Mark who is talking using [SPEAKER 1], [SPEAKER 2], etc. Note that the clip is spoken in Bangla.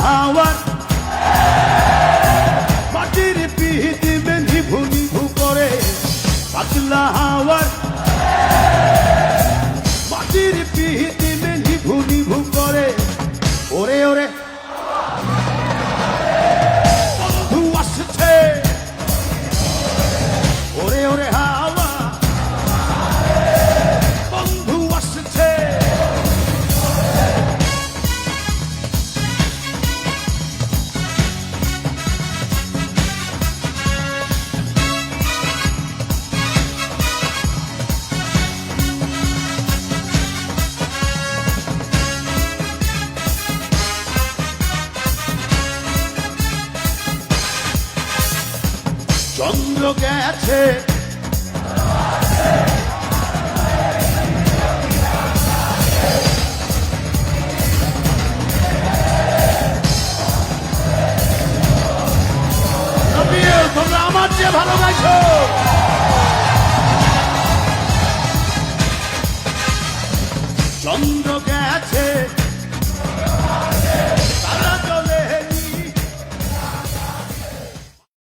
[SPEAKER 1] হাওয়ার মাটির পিহিতিমে নিভু নিভু করে পাতলা হাওয়ার মাটির পিহিতিমে নিভু নিভু করে ওরে ওরে বন্ধু আসছে ওরে ওরে হাওয়া বন্ধু আসছে চন্দ্র গেছে